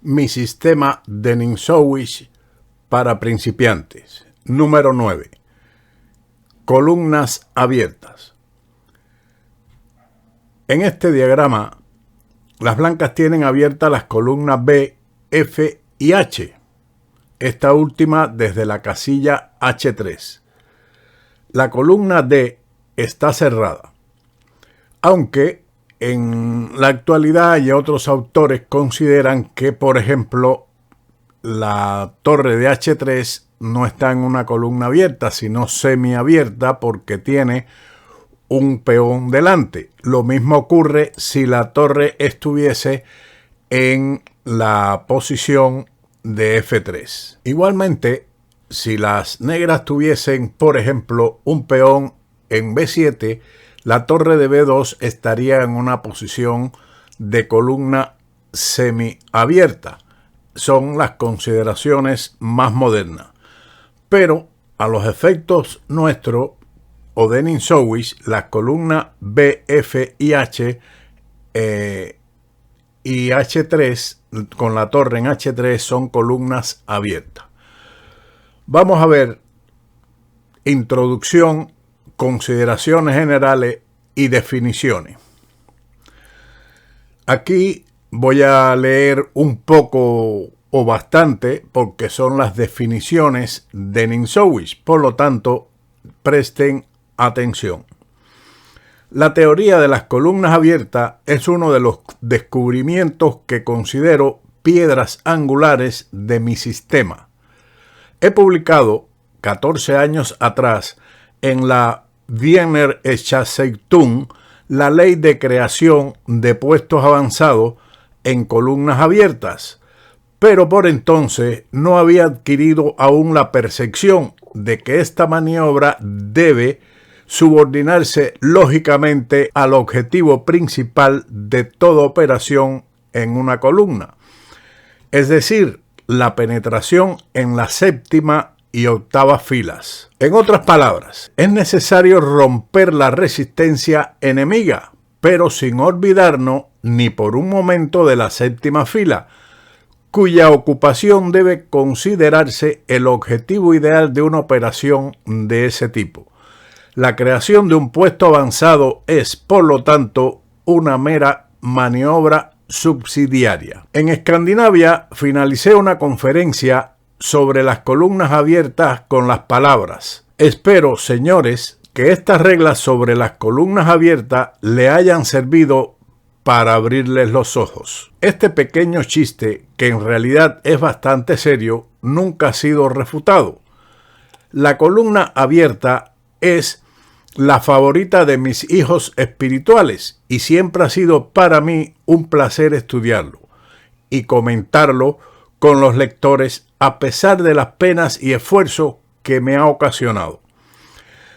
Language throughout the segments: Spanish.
Mi sistema Denning-Sowich para principiantes. Número 9. Columnas abiertas. En este diagrama, las blancas tienen abiertas las columnas B, F y H. Esta última desde la casilla H3. La columna D está cerrada, aunque en la actualidad y otros autores consideran que, por ejemplo, la torre de H3 no está en una columna abierta, sino semiabierta porque tiene un peón delante. Lo mismo ocurre si la torre estuviese en la posición de F3. Igualmente, si las negras tuviesen, por ejemplo, un peón en B7, la torre de B2 estaría en una posición de columna semiabierta. Son las consideraciones más modernas. Pero a los efectos nuestros, o Denning-Sowich, las columnas B, F y H y H3, con la torre en H3, son columnas abiertas. Vamos a ver introducción, consideraciones generales y definiciones. Aquí voy a leer un poco o bastante porque son las definiciones de Denning-Sowich, por lo tanto, presten atención. La teoría de las columnas abiertas es uno de los descubrimientos que considero piedras angulares de mi sistema. He publicado 14 años atrás en la Wiener Schatzeitung la ley de creación de puestos avanzados en columnas abiertas, pero por entonces no había adquirido aún la percepción de que esta maniobra debe subordinarse lógicamente al objetivo principal de toda operación en una columna, es decir, la penetración en la séptima y octava filas. En otras palabras, es necesario romper la resistencia enemiga, pero sin olvidarnos ni por un momento de la séptima fila, cuya ocupación debe considerarse el objetivo ideal de una operación de ese tipo. La creación de un puesto avanzado es, por lo tanto, una mera maniobra subsidiaria. En Escandinavia finalicé una conferencia sobre las columnas abiertas con las palabras: espero, señores, que estas reglas sobre las columnas abiertas le hayan servido para abrirles los ojos. Este pequeño chiste, que en realidad es bastante serio, nunca ha sido refutado. La columna abierta es la favorita de mis hijos espirituales y siempre ha sido para mí un placer estudiarlo y comentarlo con los lectores a pesar de las penas y esfuerzos que me ha ocasionado.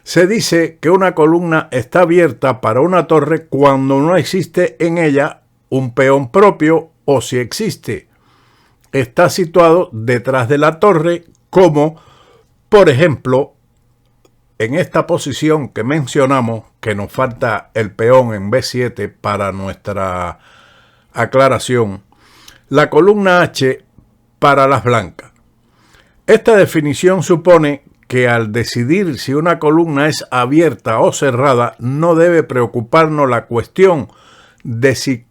Se dice que una columna está abierta para una torre cuando no existe en ella un peón propio o si existe, está situado detrás de la torre, como por ejemplo en esta posición que mencionamos, que nos falta el peón en B7 para nuestra aclaración, la columna H para las blancas. Esta definición supone que al decidir si una columna es abierta o cerrada, no debe preocuparnos la cuestión de si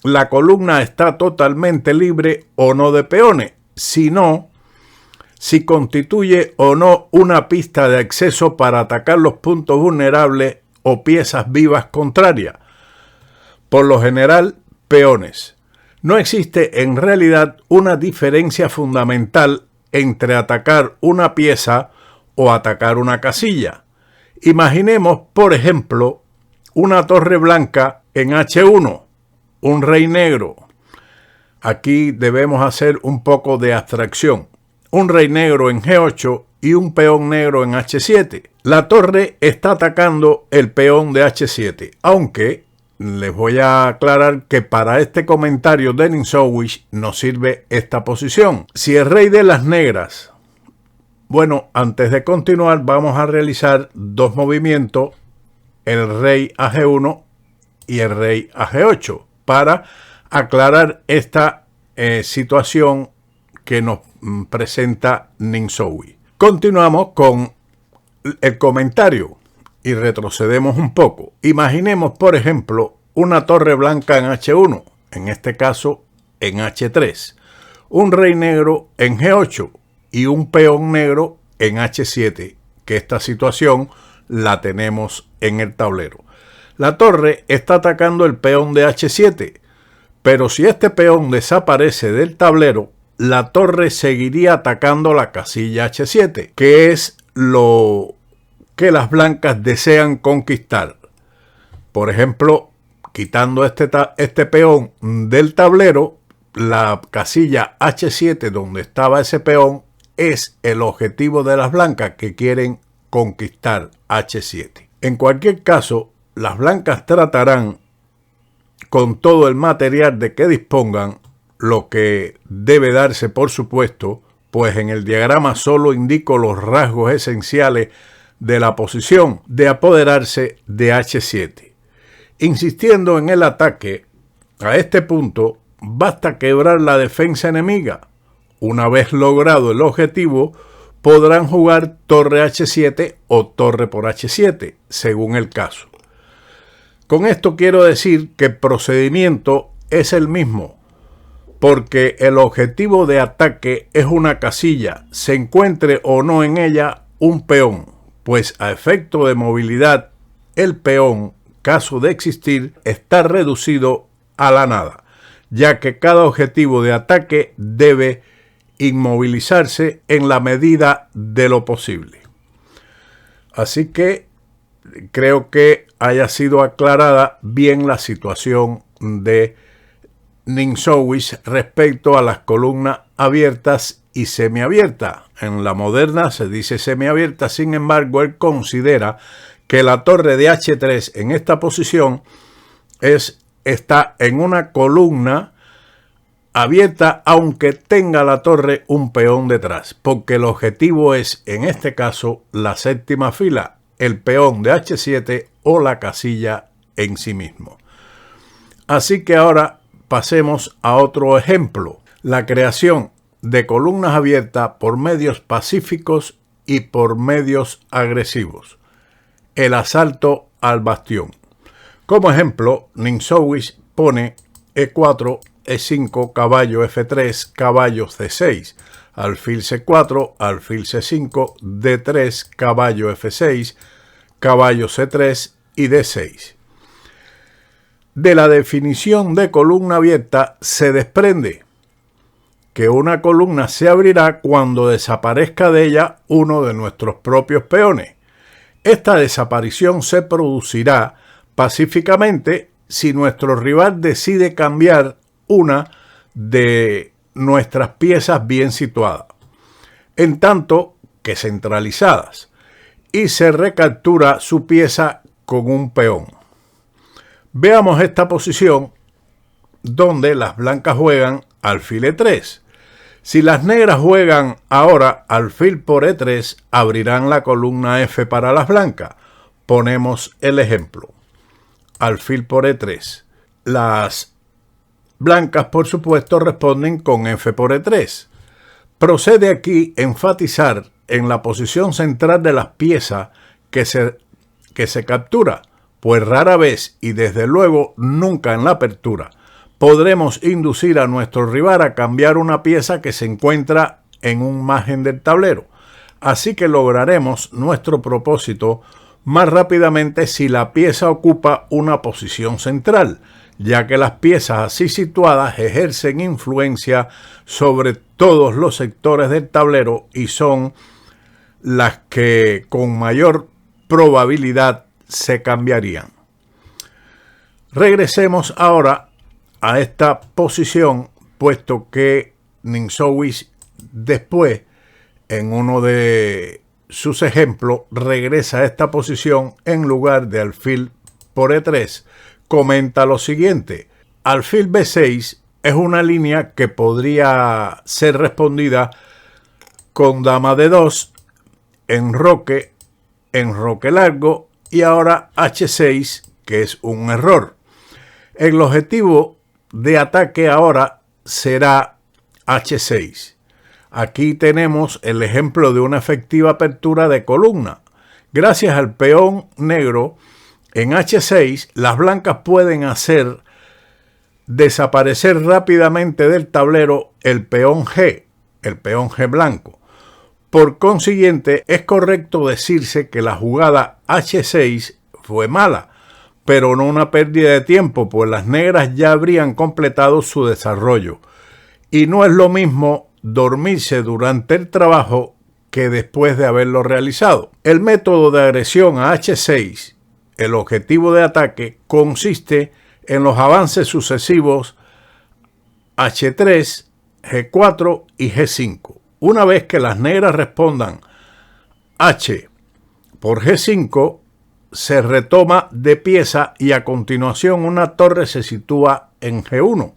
la columna está totalmente libre o no de peones, sino si constituye o no una pista de acceso para atacar los puntos vulnerables o piezas vivas contrarias. Por lo general, peones. No existe en realidad una diferencia fundamental entre atacar una pieza o atacar una casilla. Imaginemos, por ejemplo, una torre blanca en H1, un rey negro. Aquí debemos hacer un poco de abstracción. Un rey negro en G8 y un peón negro en H7. La torre está atacando el peón de H7, aunque les voy a aclarar que para este comentario de Denning-Sowich nos sirve esta posición. Si el rey de las negras... Bueno, antes de continuar vamos a realizar dos movimientos, el rey a G1 y el rey a G8, para aclarar esta situación que nos presenta Ninsowi. Continuamos con el comentario y retrocedemos un poco. Imaginemos, por ejemplo, una torre blanca en H1, en este caso en H3, un rey negro en G8 y un peón negro en H7, que esta situación la tenemos en el tablero. La torre está atacando el peón de H7, pero si este peón desaparece del tablero, la torre seguiría atacando la casilla H7, que es lo que las blancas desean conquistar. Por ejemplo, quitando este peón del tablero, la casilla H7 donde estaba ese peón es el objetivo de las blancas que quieren conquistar H7. En cualquier caso, las blancas tratarán con todo el material de que dispongan, lo que debe darse por supuesto, pues en el diagrama solo indico los rasgos esenciales de la posición de apoderarse de H7. Insistiendo en el ataque, a este punto basta quebrar la defensa enemiga. Una vez logrado el objetivo, podrán jugar torre H7 o torre por H7, según el caso. Con esto quiero decir que el procedimiento es el mismo, porque el objetivo de ataque es una casilla, se encuentre o no en ella un peón, pues a efecto de movilidad, el peón, caso de existir, está reducido a la nada, ya que cada objetivo de ataque debe inmovilizarse en la medida de lo posible. Así que creo que haya sido aclarada bien la situación de Ninsowi respecto a las columnas abiertas y semiabiertas. En la moderna se dice semiabierta, sin embargo, él considera que la torre de H3 en esta posición está en una columna abierta, aunque tenga la torre un peón detrás, porque el objetivo es, en este caso, la séptima fila, el peón de H7 o la casilla en sí mismo. Así que ahora pasemos a otro ejemplo, la creación de columnas abiertas por medios pacíficos y por medios agresivos. El asalto al bastión. Como ejemplo, Ninsowi pone E4, E5, caballo F3, caballo C6, alfil C4, alfil C5, D3, caballo F6, caballo C3 y D6. De la definición de columna abierta se desprende que una columna se abrirá cuando desaparezca de ella uno de nuestros propios peones. Esta desaparición se producirá pacíficamente si nuestro rival decide cambiar una de nuestras piezas bien situadas, en tanto que centralizadas, y se recaptura su pieza con un peón. Veamos esta posición donde las blancas juegan alfil E3. Si las negras juegan ahora alfil por E3, abrirán la columna F para las blancas. Ponemos el ejemplo. Alfil por E3. Las blancas, por supuesto, responden con F por E3. Procede aquí enfatizar en la posición central de las piezas que se captura, pues rara vez y desde luego nunca en la apertura podremos inducir a nuestro rival a cambiar una pieza que se encuentra en un margen del tablero. Así que lograremos nuestro propósito más rápidamente si la pieza ocupa una posición central, ya que las piezas así situadas ejercen influencia sobre todos los sectores del tablero y son las que con mayor probabilidad se cambiarían. Regresemos ahora a esta posición, puesto que Ninsowi después, en uno de sus ejemplos, regresa a esta posición en lugar de alfil por E3. Comenta lo siguiente: alfil B6 es una línea que podría ser respondida con dama D2, enroque largo y ahora H6, que es un error. El objetivo de ataque ahora será H6. Aquí tenemos el ejemplo de una efectiva apertura de columna. Gracias al peón negro en H6, las blancas pueden hacer desaparecer rápidamente del tablero el peón G blanco. Por consiguiente, es correcto decirse que la jugada H6 fue mala, pero no una pérdida de tiempo, pues las negras ya habrían completado su desarrollo. Y no es lo mismo dormirse durante el trabajo que después de haberlo realizado. El método de agresión a H6, el objetivo de ataque, consiste en los avances sucesivos H3, G4 y G5. Una vez que las negras respondan H por G5, se retoma de pieza y a continuación una torre se sitúa en G1,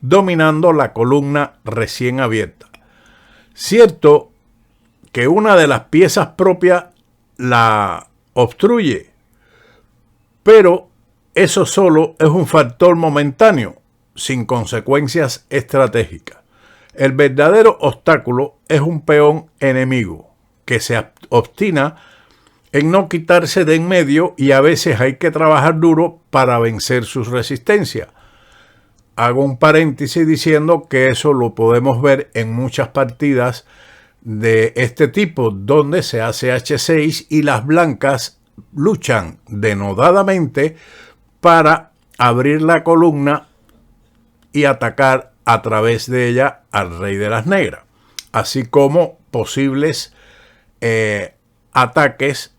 dominando la columna recién abierta. Cierto que una de las piezas propias la obstruye, pero eso solo es un factor momentáneo, sin consecuencias estratégicas. El verdadero obstáculo es un peón enemigo, que se obstina en no quitarse de en medio y a veces hay que trabajar duro para vencer sus resistencias. Hago un paréntesis diciendo que eso lo podemos ver en muchas partidas de este tipo, donde se hace H6 y las blancas luchan denodadamente para abrir la columna y atacar a través de ella al rey de las negras, así como posibles ataques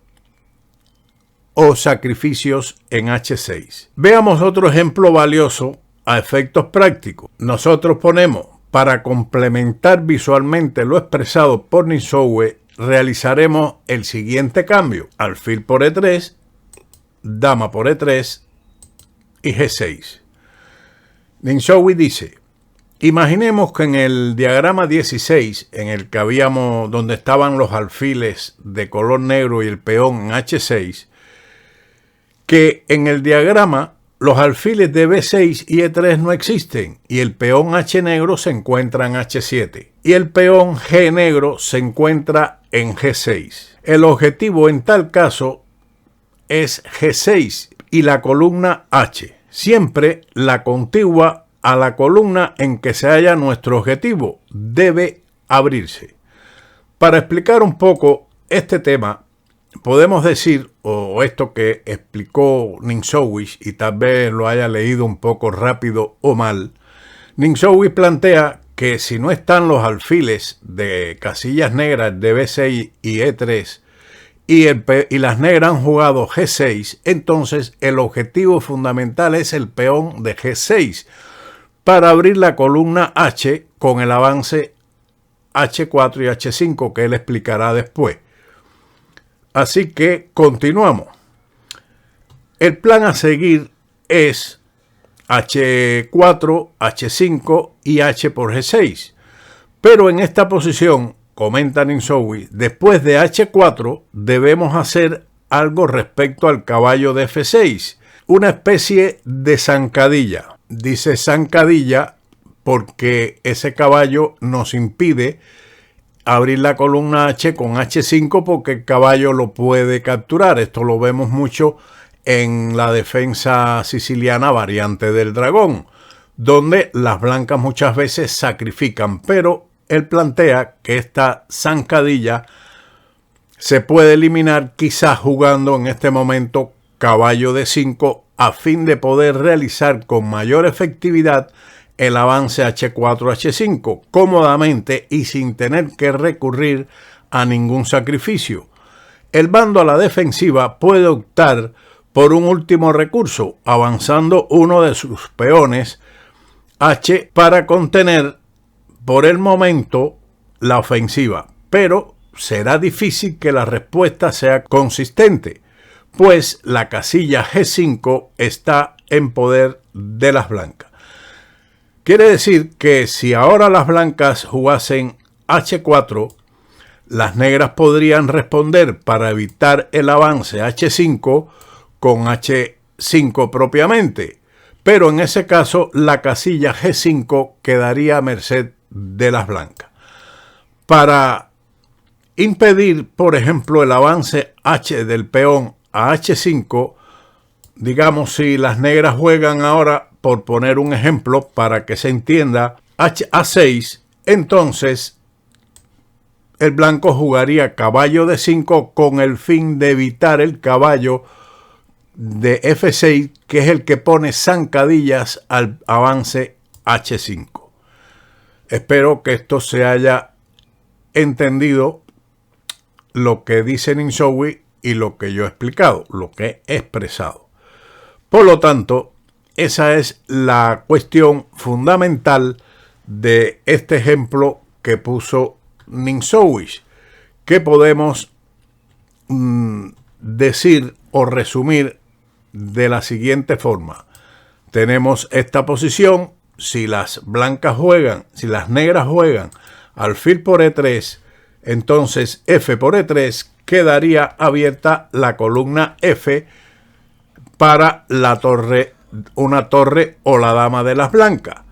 o sacrificios en H6. Veamos otro ejemplo valioso a efectos prácticos. Nosotros ponemos, para complementar visualmente lo expresado por Ninsowi, realizaremos el siguiente cambio: alfil por E3, dama por E3 y G6. Ninsowi dice: imaginemos que en el diagrama 16, en el que habíamos, donde estaban los alfiles de color negro y el peón en H6, que en el diagrama los alfiles de B6 y E3 no existen y el peón H negro se encuentra en H7 y el peón G negro se encuentra en G6. El objetivo en tal caso es G6 y la columna H, siempre la contigua a la columna en que se halla nuestro objetivo debe abrirse. Para explicar un poco este tema, podemos decir, o esto que explicó Ninsowi, y tal vez lo haya leído un poco rápido o mal, Ninsowi plantea que si no están los alfiles de casillas negras de B6 y E3 y las negras han jugado G6, entonces el objetivo fundamental es el peón de G6 para abrir la columna H con el avance H4 y H5 que él explicará después. Así que continuamos. El plan a seguir es H4, H5 y H por G6. Pero en esta posición, comenta Ninsowi, después de H4 debemos hacer algo respecto al caballo de F6, una especie de zancadilla. Dice zancadilla porque ese caballo nos impide abrir la columna H con H5 porque el caballo lo puede capturar. Esto lo vemos mucho en la defensa siciliana variante del dragón, donde las blancas muchas veces sacrifican, pero él plantea que esta zancadilla se puede eliminar quizás jugando en este momento caballo de 5 a fin de poder realizar con mayor efectividad el avance H4-H5 cómodamente y sin tener que recurrir a ningún sacrificio. El bando a la defensiva puede optar por un último recurso, avanzando uno de sus peones H para contener por el momento la ofensiva, pero será difícil que la respuesta sea consistente, pues la casilla G5 está en poder de las blancas. Quiere decir que si ahora las blancas jugasen H4, las negras podrían responder para evitar el avance H5 con H5 propiamente, pero en ese caso la casilla G5 quedaría a merced de las blancas. Para impedir, por ejemplo, el avance H del peón a H5, digamos, si las negras juegan ahora, por poner un ejemplo para que se entienda, H a 6, entonces el blanco jugaría caballo D5 con el fin de evitar el caballo de F6, que es el que pone zancadillas al avance H5. Espero que esto se haya entendido, lo que dice Ninsowi y lo que yo he explicado, lo que he expresado. Por lo tanto, esa es la cuestión fundamental de este ejemplo que puso Ninsowi, que podemos decir o resumir de la siguiente forma. Tenemos esta posición, si las blancas juegan, si las negras juegan alfil por E3, entonces F por E3 quedaría abierta la columna F para la torre, una torre o la dama de las blancas.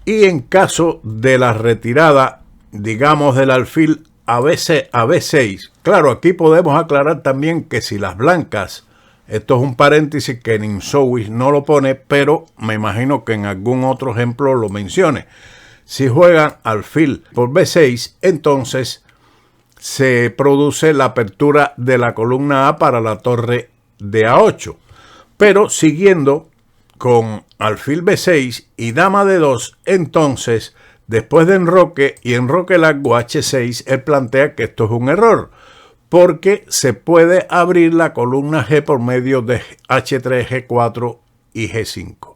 Y en caso de la retirada, digamos, del alfil a B6, claro, aquí podemos aclarar también que si las blancas, esto es un paréntesis que Ninsowi no lo pone, pero me imagino que en algún otro ejemplo lo mencione. Si juegan alfil por B6, entonces se produce la apertura de la columna A para la torre de A8. Pero siguiendo con alfil B6 y dama D2, entonces, después de enroque y enroque largo H6, él plantea que esto es un error, porque se puede abrir la columna G por medio de H3, G4 y G5.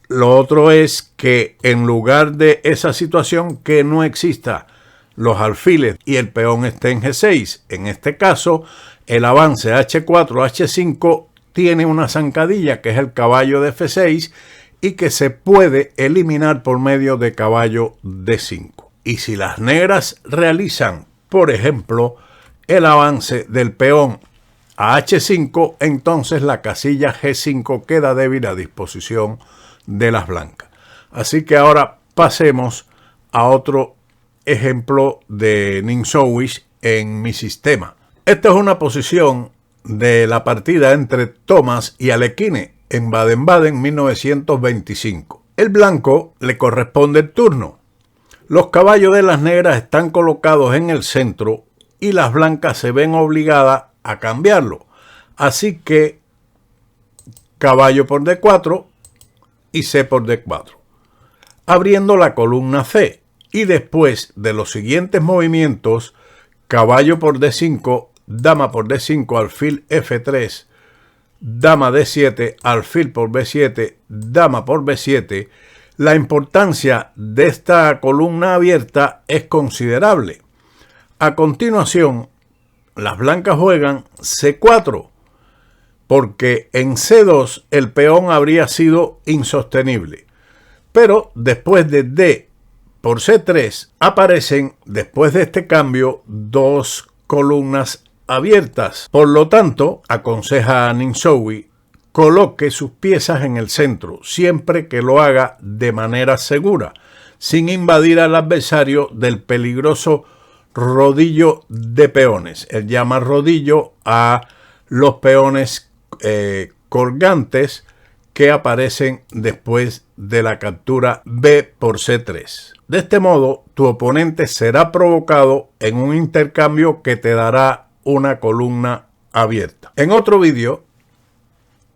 Lo otro es que en lugar de esa situación, que no exista los alfiles y el peón esté en G6. En este caso, el avance H4, H5 tiene una zancadilla que es el caballo de F6 y que se puede eliminar por medio de caballo D5. Y si las negras realizan, por ejemplo, el avance del peón a H5, entonces la casilla G5 queda débil a disposición de las blancas. Así que ahora pasemos a otro ejemplo de Ninsowi en mi sistema. Esta es una posición de la partida entre Thomas y Alekhine en Baden-Baden 1925. El blanco le corresponde el turno. Los caballos de las negras están colocados en el centro y las blancas se ven obligadas a cambiarlo. Así que caballo por D4 y C por D4, abriendo la columna C, y después de los siguientes movimientos, caballo por D5, dama por D5, alfil F3, dama D7, alfil por B7, dama por B7, la importancia de esta columna abierta es considerable. A continuación, las blancas juegan C4, porque en C2 el peón habría sido insostenible. Pero después de D por C3 aparecen, después de este cambio, dos columnas abiertas. Por lo tanto, aconseja a Ninsowi, coloque sus piezas en el centro, siempre que lo haga de manera segura, sin invadir al adversario del peligroso rodillo de peones. Él llama rodillo a los peones colgantes que aparecen después de la captura B por C3. De este modo, tu oponente será provocado en un intercambio que te dará una columna abierta. En otro vídeo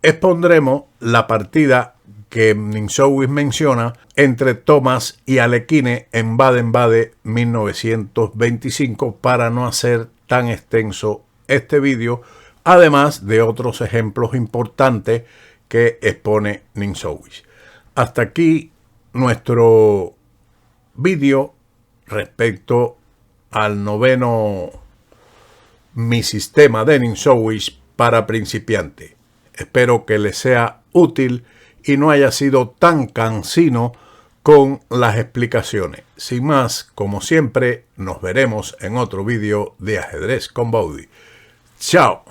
expondremos la partida que Ninsowi menciona entre Thomas y Alekhine en Baden-Baden 1925 para no hacer tan extenso este vídeo, además de otros ejemplos importantes que expone Ninsowi. Hasta aquí nuestro vídeo respecto al noveno Mi Sistema de Ninsowi para principiantes. Espero que les sea útil y no haya sido tan cansino con las explicaciones. Sin más, como siempre, nos veremos en otro vídeo de Ajedrez con Baudy. ¡Chao!